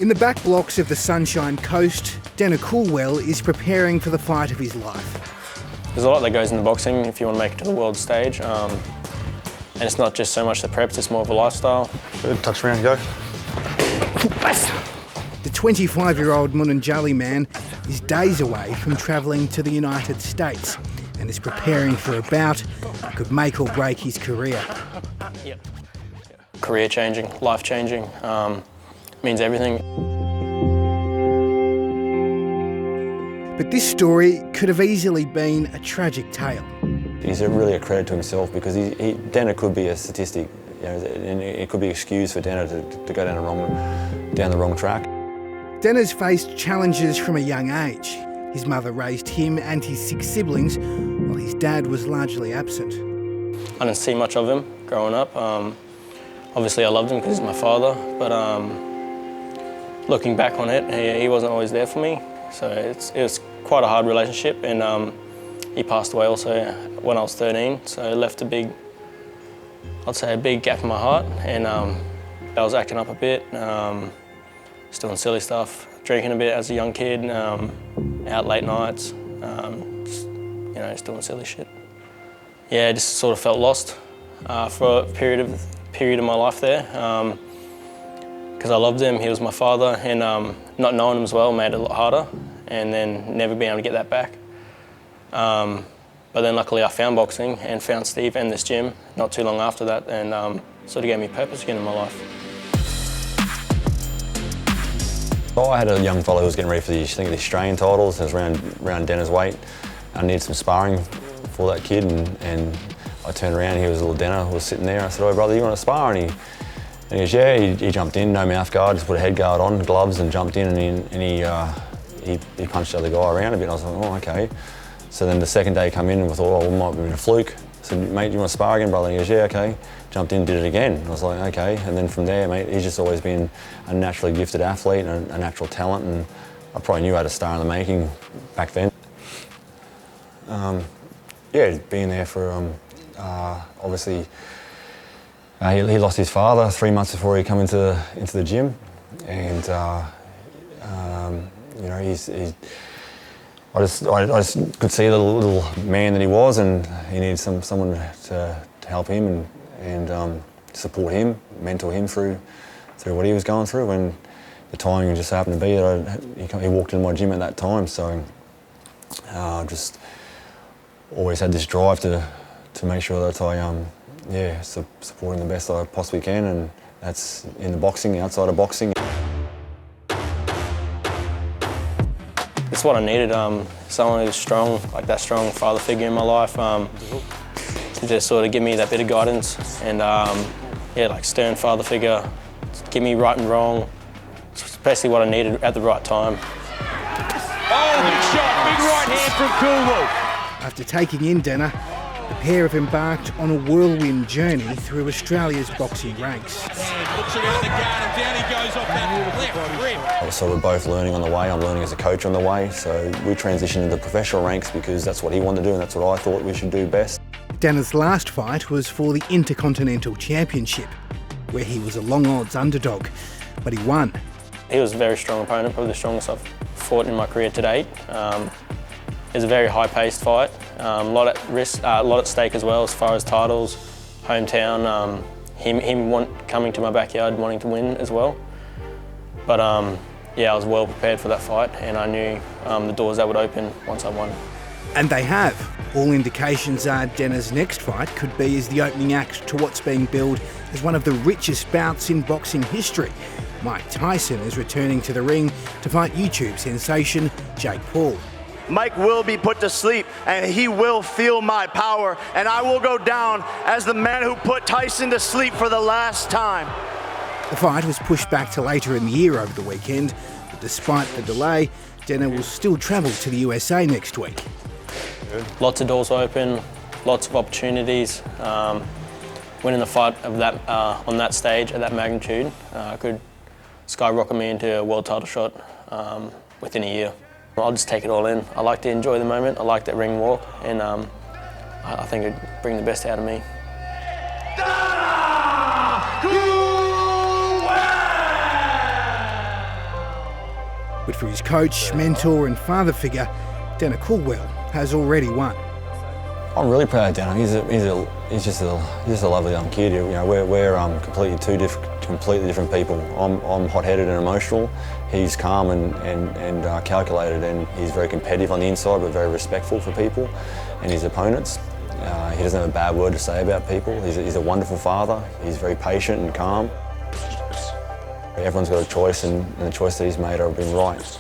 In the back blocks of the Sunshine Coast, Dana Coolwell is preparing for the fight of his life. There's a lot that goes into boxing if you want to make it to the world stage. And it's not just so much the preps, it's more of a lifestyle. Touch around, go. The 25-year-old Mununjali man is days away from travelling to the United States and is preparing for a bout that could make or break his career. Yep. Career changing, life changing, means everything. But this story could have easily been a tragic tale. He's really a credit to himself because Dana could be a statistic, and it could be excused for Dana to go down the wrong track. Dana's faced challenges from a young age. His mother raised him and his 6 siblings, while his dad was largely absent. I didn't see much of him growing up. Obviously I loved him because he's my father, but looking back on it, he wasn't always there for me. So it was quite a hard relationship, and he passed away also when I was 13, so it left a big gap in my heart, and I was acting up a bit, just doing silly stuff, drinking a bit as a young kid, out late nights, just doing silly shit. Yeah, I just sort of felt lost for a period of my life there, because I loved him, he was my father, and not knowing him as well made it a lot harder, and then never being able to get that back. But then luckily I found boxing and found Steve and this gym not too long after that, and sort of gave me purpose again in my life. Well, I had a young fellow who was getting ready for the Australian titles. It was around Dana's weight. I needed some sparring for that kid, and I turned around, he was a little Dana who was sitting there. I said, "Oh brother, you want to spar?" And he goes, "Yeah." He jumped in, no mouth guard, just put a head guard on, gloves, and jumped in, and he punched the other guy around a bit. I was like, "Oh, okay." So then the second day come in and we thought, "Oh, it might be a fluke." I said, "Mate, you want to spar again, brother?" And he goes, "Yeah, okay." Jumped in, did it again. I was like, "Okay." And then from there, mate, he's just always been a naturally gifted athlete and a natural talent, and I probably knew I had a star in the making back then. Yeah, being there for, obviously, he lost his father 3 months before he came into the gym, and I just could see the little man that he was, and he needed someone to help him and support him, mentor him through what he was going through. And the timing just happened to be that he walked into my gym at that time. So just always had this drive to make sure that I supporting the best I possibly can, and that's in the boxing, outside of boxing. It's what I needed, someone who's strong, like that strong father figure in my life, to just sort of give me that bit of guidance, and like stern father figure, give me right and wrong. It's basically what I needed at the right time. Oh, big shot, big right hand from Coolwell. After taking in Dana, the pair have embarked on a whirlwind journey through Australia's boxing ranks. Looks around the guard and down he goes off that left rib. So we're both learning on the way. I'm learning as a coach on the way. So we transitioned into the professional ranks because that's what he wanted to do and that's what I thought we should do best. Dana's last fight was for the Intercontinental Championship, where he was a long odds underdog, but he won. He was a very strong opponent, probably the strongest I've fought in my career to date. It was a very high-paced fight, a lot at risk, a lot at stake as well as far as titles, hometown, him coming to my backyard wanting to win as well. But yeah, I was well prepared for that fight, and I knew the doors that would open once I won. And they have. All indications are Dana's next fight could be as the opening act to what's being billed as one of the richest bouts in boxing history. Mike Tyson is returning to the ring to fight YouTube sensation Jake Paul. Mike will be put to sleep, and he will feel my power, and I will go down as the man who put Tyson to sleep for the last time. The fight was pushed back to later in the year over the weekend, but despite the delay, Dana will still travel to the USA next week. Lots of doors open, lots of opportunities. Winning the fight of that on that stage at that magnitude could skyrocket me into a world title shot within a year. I'll just take it all in. I like to enjoy the moment, I like that ring walk, and I think it'd bring the best out of me. But for his coach, mentor and father figure, Dana Coolwell has already won. I'm really proud of Dana. He's just a lovely young kid. You know, we're completely different people. I'm hot-headed and emotional. He's calm and calculated, and he's very competitive on the inside, but very respectful for people and his opponents. He doesn't have a bad word to say about people. He's a wonderful father. He's very patient and calm. Everyone's got a choice, and the choice that he's made has been right.